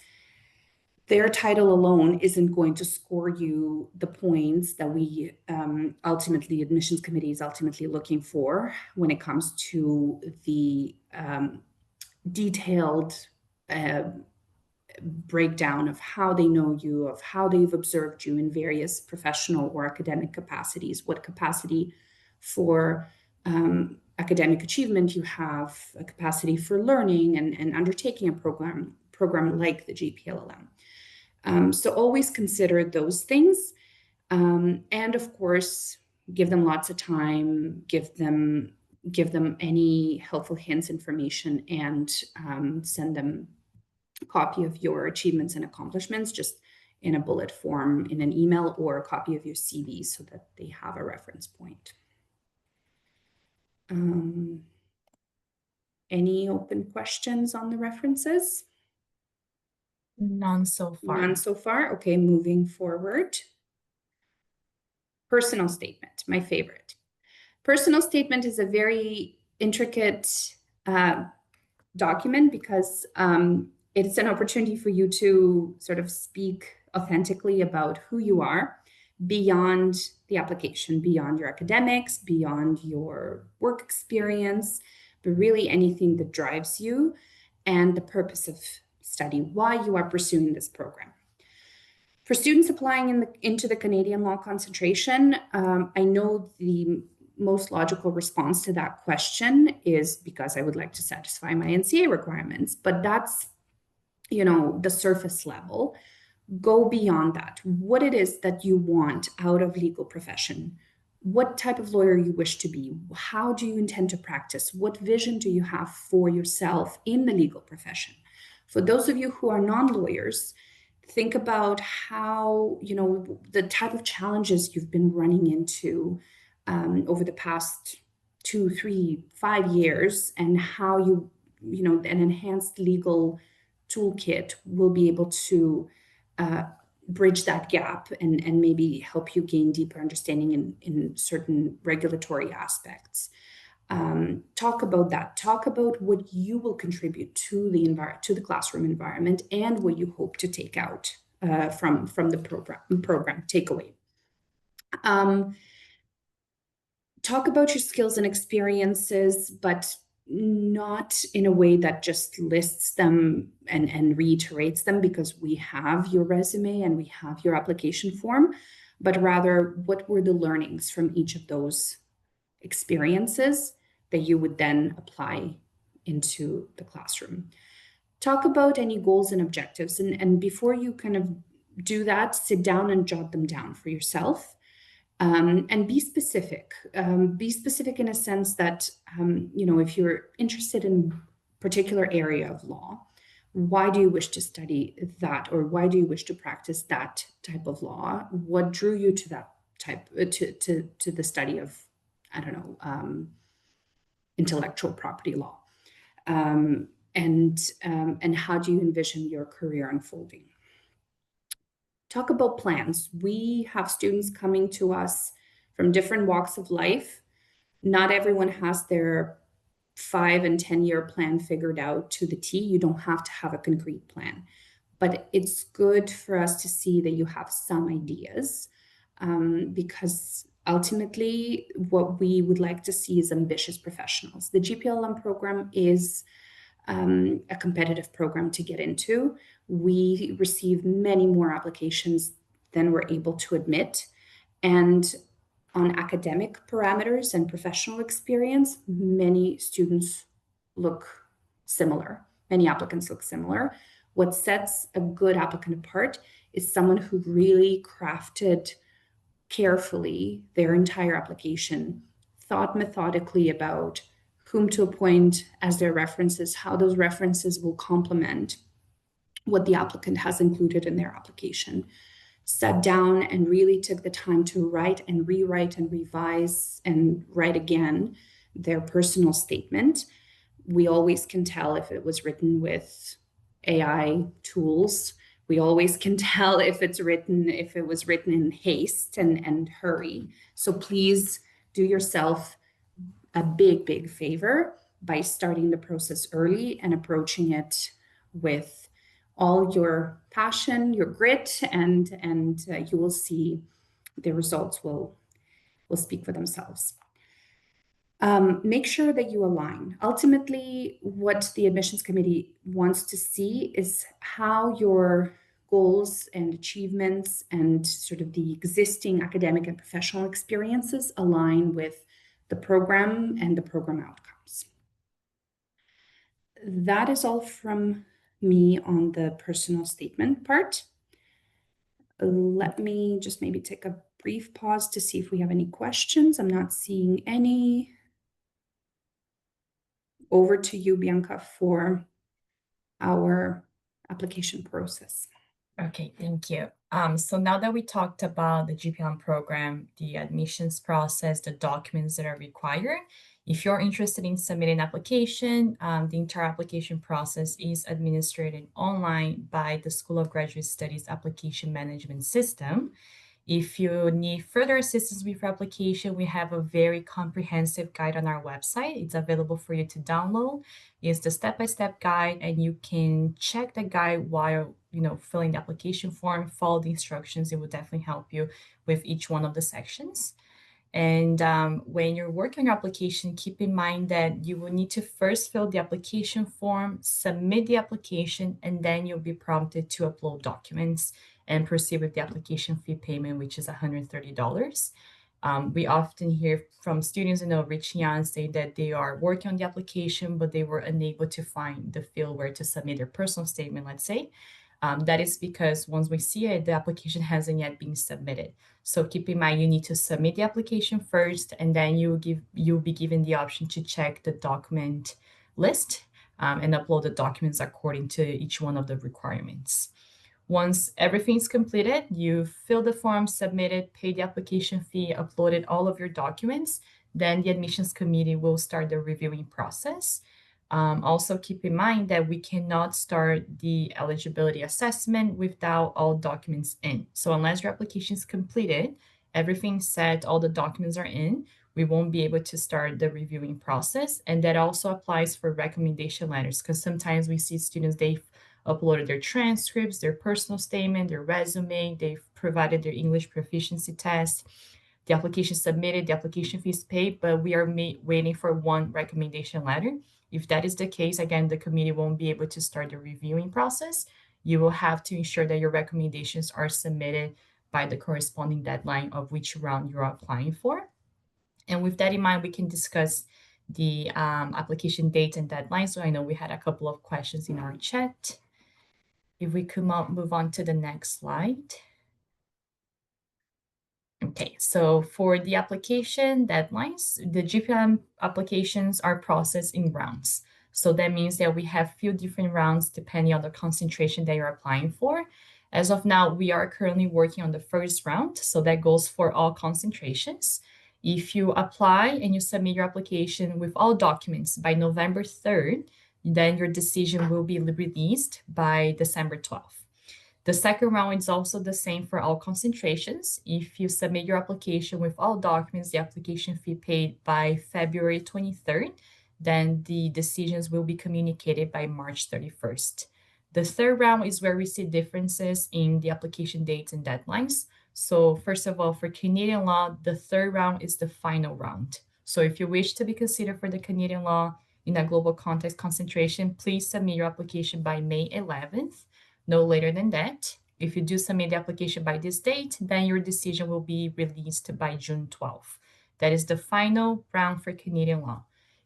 their title alone isn't going to score you the points that we ultimately, admissions committee is ultimately looking for when it comes to the detailed breakdown of how they know you, of how they've observed you in various professional or academic capacities, what capacity for academic achievement you have, a capacity for learning and undertaking a program like the GPLLM. So always consider those things. And of course, give them lots of time, give them any helpful hints, information, and send them a copy of your achievements and accomplishments just in a bullet form in an email, or a copy of your CV so that they have a reference point. Any open questions on the references? None so far. None so far. Okay, moving forward. Personal statement, my favorite. Personal statement is a very intricate document because it's an opportunity for you to sort of speak authentically about who you are beyond the application, beyond your academics, beyond your work experience, but really anything that drives you and the purpose of study, why you are pursuing this program. For students applying into the Canadian law concentration, I know the most logical response to that question is because I would like to satisfy my NCA requirements, but that's, the surface level. Go beyond that. What it is that you want out of legal profession, what type of lawyer you wish to be, how do you intend to practice, what vision do you have for yourself in the legal profession? For those of you who are non-lawyers, think about how, the type of challenges you've been running into over the past 2, 3, 5 years, and how an enhanced legal toolkit will be able to bridge that gap and maybe help you gain deeper understanding in certain regulatory aspects. Talk about that. Talk about what you will contribute to the classroom environment and what you hope to take out from the program takeaway. Talk about your skills and experiences, but not in a way that just lists them and reiterates them, because we have your resume and we have your application form, but rather what were the learnings from each of those experiences that you would then apply into the classroom. Talk about any goals and objectives, and before you kind of do that, sit down and jot them down for yourself. And be specific. Be specific in a sense that, if you're interested in a particular area of law, why do you wish to study that, or why do you wish to practice that type of law? What drew you to that type, to the study of, intellectual property law? And how do you envision your career unfolding? Talk about plans. We have students coming to us from different walks of life. Not everyone has their 5 and 10-year plan figured out to the T. You don't have to have a concrete plan, but it's good for us to see that you have some ideas, because ultimately what we would like to see is ambitious professionals. The GPLM program is a competitive program to get into. We receive many more applications than we're able to admit. And on academic parameters and professional experience, many students look similar. Many applicants look similar. What sets a good applicant apart is someone who really crafted carefully their entire application, thought methodically about whom to appoint as their references, how those references will complement what the applicant has included in their application. Sat down and really took the time to write and rewrite and revise and write again their personal statement. We always can tell if it was written with AI tools. We always can tell if it was written in haste and hurry. So please do yourself a big, big favor by starting the process early and approaching it with all your passion, your grit, and you will see the results will speak for themselves. Make sure that you align. Ultimately, what the admissions committee wants to see is how your goals and achievements and sort of the existing academic and professional experiences align with the program and the program outcomes. That is all from me on the personal statement part. Let me just maybe take a brief pause to see if we have any questions. I'm not seeing any. Over to you, Bianca, for our application process. Okay, thank you. So now that we talked about the GPLM program, the admissions process, the documents that are required, if you're interested in submitting an application, the entire application process is administered online by the School of Graduate Studies Application Management System. If you need further assistance with your application, we have a very comprehensive guide on our website. It's available for you to download. It's the step-by-step guide, and you can check the guide while filling the application form, follow the instructions. It will definitely help you with each one of the sections. And when you're working on your application, keep in mind that you will need to first fill the application form, submit the application, and then you'll be prompted to upload documents and proceed with the application fee payment, which is $130. We often hear from students, reaching out and say that they are working on the application, but they were unable to find the field where to submit their personal statement, let's say. That is because once we see it, the application hasn't yet been submitted. So keep in mind, you need to submit the application first, and then you'll be given the option to check the document list and upload the documents according to each one of the requirements. Once everything's completed, you fill the form, submitted, pay the application fee, uploaded all of your documents, then the admissions committee will start the reviewing process. Also keep in mind that we cannot start the eligibility assessment without all documents in. So unless your application is completed, everything's set, all the documents are in, we won't be able to start the reviewing process. And that also applies for recommendation letters, because sometimes we see students, they've uploaded their transcripts, their personal statement, their resume, they've provided their English proficiency test, the application submitted, the application fees paid, but we are waiting for one recommendation letter. If that is the case, again, the committee won't be able to start the reviewing process. You will have to ensure that your recommendations are submitted by the corresponding deadline of which round you're applying for. And with that in mind, we can discuss the application dates and deadlines. So I know we had a couple of questions in our chat. If we could move on to the next slide. Okay, so for the application deadlines, the GPLM applications are processed in rounds. So that means that we have a few different rounds depending on the concentration that you're applying for. As of now, we are currently working on the first round, so that goes for all concentrations. If you apply and you submit your application with all documents by November 3rd, then your decision will be released by December 12th. The second round is also the same for all concentrations. If you submit your application with all documents, the application fee paid by February 23rd, then the decisions will be communicated by March 31st. The third round is where we see differences in the application dates and deadlines. So first of all, for Canadian law, the third round is the final round. So if you wish to be considered for the Canadian law in a global context concentration, please submit your application by May 11th. No later than that. If you do submit the application by this date, then your decision will be released by June 12th. That is the final round for Canadian law.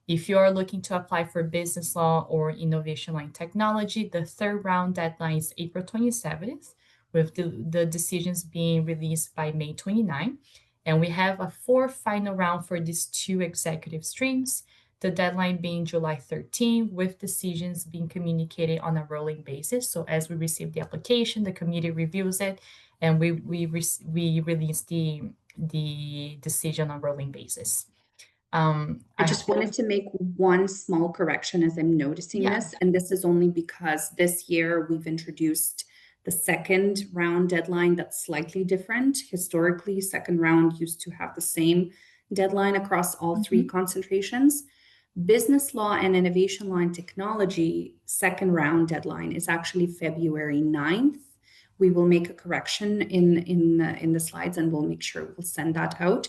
If you are looking to apply for business law or innovation law and technology, the third round deadline is April 27th, with the decisions being released by May 29th. And we have a fourth final round for these two executive streams, the deadline being July 13, with decisions being communicated on a rolling basis. So as we receive the application, the committee reviews it, and we release the decision on a rolling basis. I just wanted to make one small correction as I'm noticing this, and this is only because this year we've introduced the second round deadline that's slightly different. Historically, second round used to have the same deadline across all three concentrations. Business law and innovation law and technology second round deadline is actually February 9th. We will make a correction in the slides, and we'll make sure we'll send that out.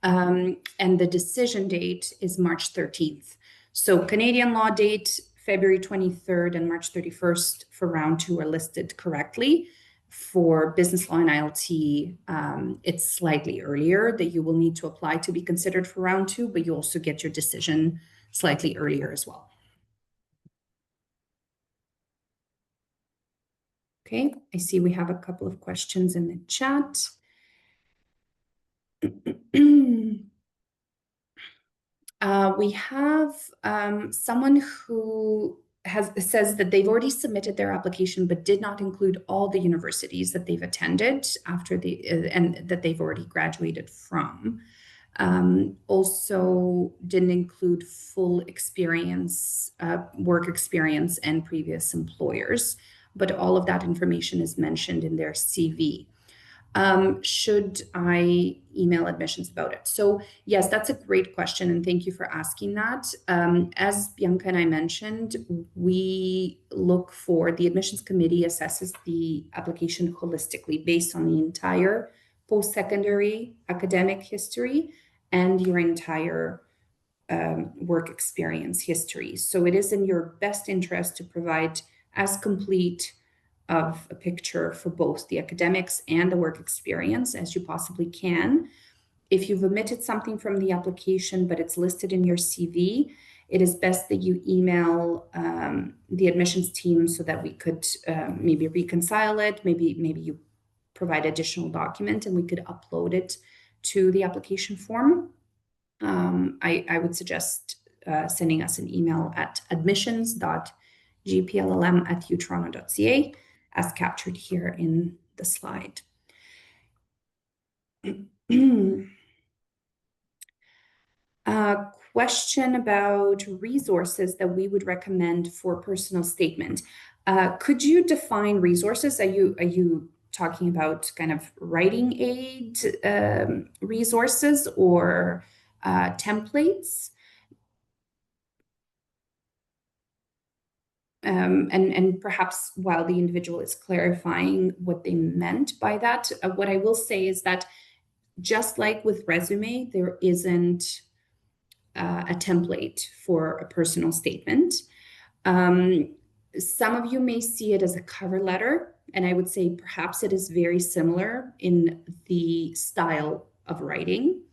And the decision date is March 13th. So Canadian law date, February 23rd and March 31st for round 2 are listed correctly. For business law and ILT, it's slightly earlier that you will need to apply to be considered for round 2, but you also get your decision slightly earlier as well. Okay, I see we have a couple of questions in the chat. We have someone who says that they've already submitted their application but did not include all the universities that they've attended after and that they've already graduated from. Also didn't include full experience, work experience and previous employers, but all of that information is mentioned in their CV. Should I email admissions about it? So yes, that's a great question, and thank you for asking that. As Bianca and I mentioned, we look for, the admissions committee assesses the application holistically based on the entire post-secondary academic history and your entire work experience history. So it is in your best interest to provide as complete of a picture for both the academics and the work experience as you possibly can. If you've omitted something from the application, but it's listed in your CV, it is best that you email the admissions team so that we could maybe reconcile it. Maybe you provide additional document and we could upload it to the application form. I would suggest sending us an email at admissions.gplm@utoronto.ca as captured here in the slide. A question about resources that we would recommend for personal statement. Could you define resources? Are you talking about kind of writing aid resources or templates? And perhaps while the individual is clarifying what they meant by that, what I will say is that just like with resume, there isn't a template for a personal statement. Some of you may see it as a cover letter, and I would say perhaps it is very similar in the style of writing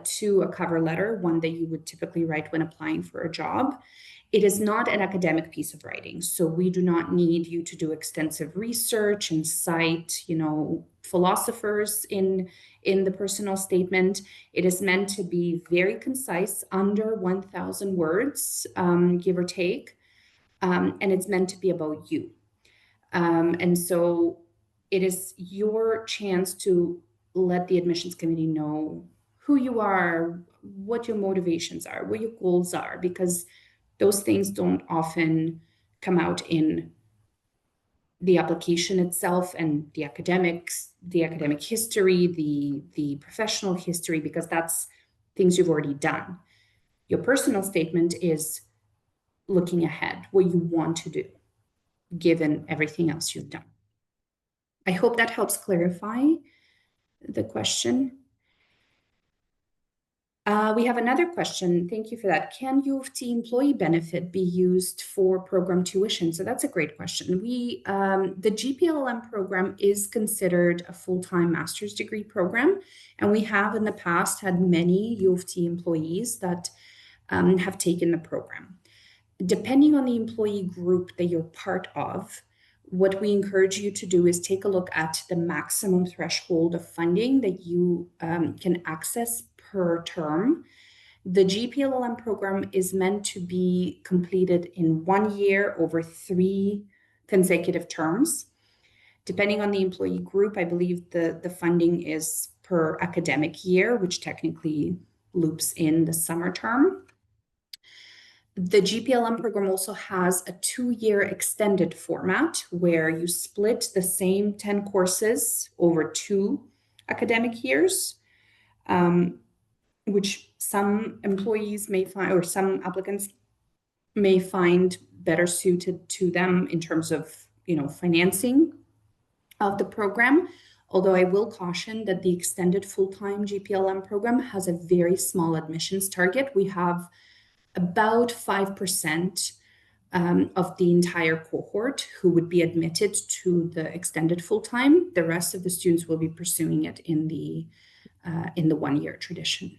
to a cover letter, one that you would typically write when applying for a job. It is not an academic piece of writing, so we do not need you to do extensive research and cite, philosophers in the personal statement. It is meant to be very concise, under 1,000 words, give or take, and it's meant to be about you. And so it is your chance to let the admissions committee know who you are, what your motivations are, what your goals are, because those things don't often come out in the application itself and the academic history, the professional history, because that's things you've already done. Your personal statement is looking ahead, what you want to do, given everything else you've done. I hope that helps clarify the question. We have another question. Thank you for that. Can U of T employee benefit be used for program tuition? So that's a great question. The GPLM program is considered a full-time master's degree program, and we have in the past had many U of T employees that have taken the program. Depending on the employee group that you're part of, what we encourage you to do is take a look at the maximum threshold of funding that you can access per term. The GPLM program is meant to be completed in 1 year over 3 consecutive terms. Depending on the employee group, I believe the funding is per academic year, which technically loops in the summer term. The GPLM program also has a 2-year extended format where you split the same 10 courses over 2 academic years. which some employees may find, or some applicants may find better suited to them in terms of, financing of the program. Although I will caution that the extended full-time GPLM program has a very small admissions target. We have about 5% of the entire cohort who would be admitted to the extended full-time. The rest of the students will be pursuing it in the 1-year tradition.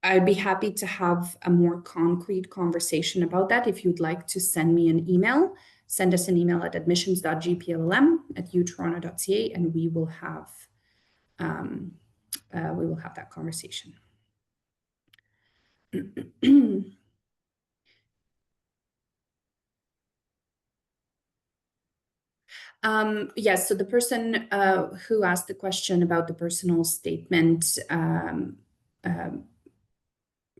I'd be happy to have a more concrete conversation about that. If you'd like to send me an email, send us an email at admissions.gplm@utoronto.ca, and we will have that conversation. Yes, so the person who asked the question about the personal statement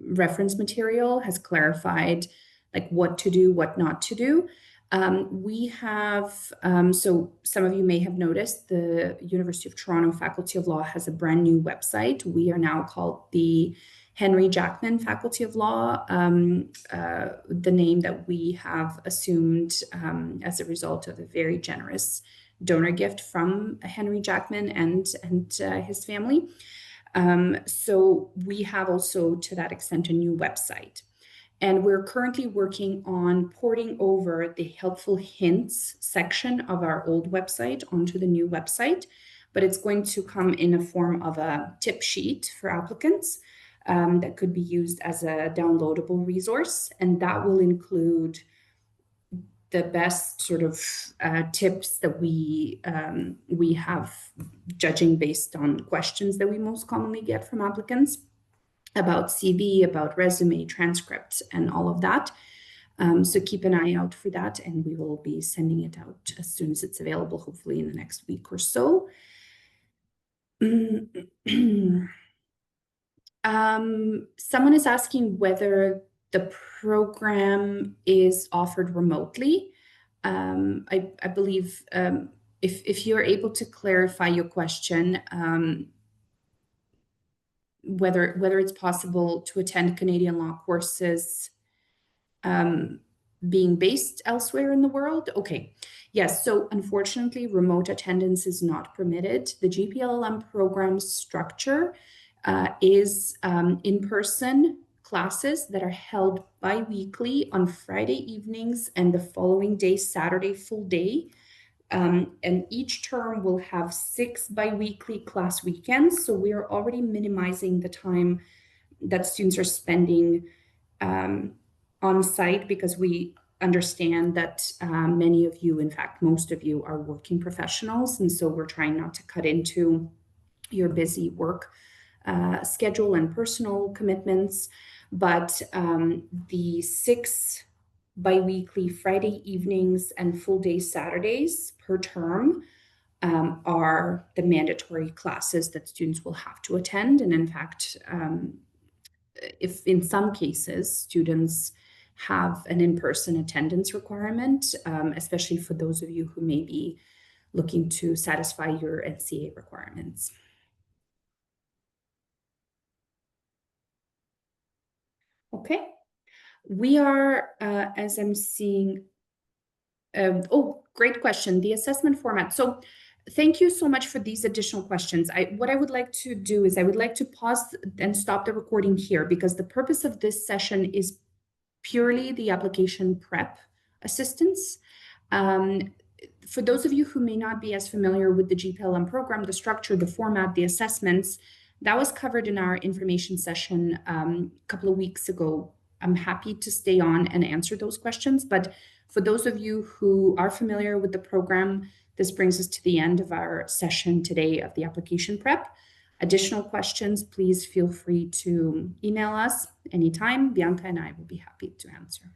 reference material has clarified like what to do, what not to do. We have, so some of you may have noticed, the University of Toronto Faculty of Law has a brand new website. We are now called the Henry Jackman Faculty of Law, the name that we have assumed as a result of a very generous donor gift from Henry Jackman and his family. So we have also, to that extent, a new website. And we're currently working on porting over the helpful hints section of our old website onto the new website, but it's going to come in a form of a tip sheet for applicants that could be used as a downloadable resource. And that will include the best sort of tips that we have, judging based on questions that we most commonly get from applicants about CV, about resume, transcripts, and all of that. So keep an eye out for that, and we will be sending it out as soon as it's available, hopefully in the next week or so. Someone is asking whether the program is offered remotely. I believe if you're able to clarify your question, whether it's possible to attend Canadian law courses being based elsewhere in the world. Okay, yes, so unfortunately, remote attendance is not permitted. The GPLM program structure is in-person classes that are held bi-weekly on Friday evenings and the following day, Saturday, full day. And each term will have 6 bi-weekly class weekends. So we are already minimizing the time that students are spending on site, because we understand that many of you, in fact, most of you, are working professionals. And so we're trying not to cut into your busy work schedule and personal commitments. But the 6 bi-weekly Friday evenings and full day Saturdays per term are the mandatory classes that students will have to attend. And in fact, if in some cases students have an in-person attendance requirement, especially for those of you who may be looking to satisfy your NCA requirements. Okay, we are, as I'm seeing, oh, great question, the assessment format. So thank you so much for these additional questions. What I would like to do is I would like to pause and stop the recording here, because the purpose of this session is purely the application prep assistance. For those of you who may not be as familiar with the GPLM program, the structure, the format, the assessments, that was covered in our information session a couple of weeks ago. I'm happy to stay on and answer those questions, but for those of you who are familiar with the program, this brings us to the end of our session today of the application prep. Additional questions, please feel free to email us anytime. Bianca and I will be happy to answer.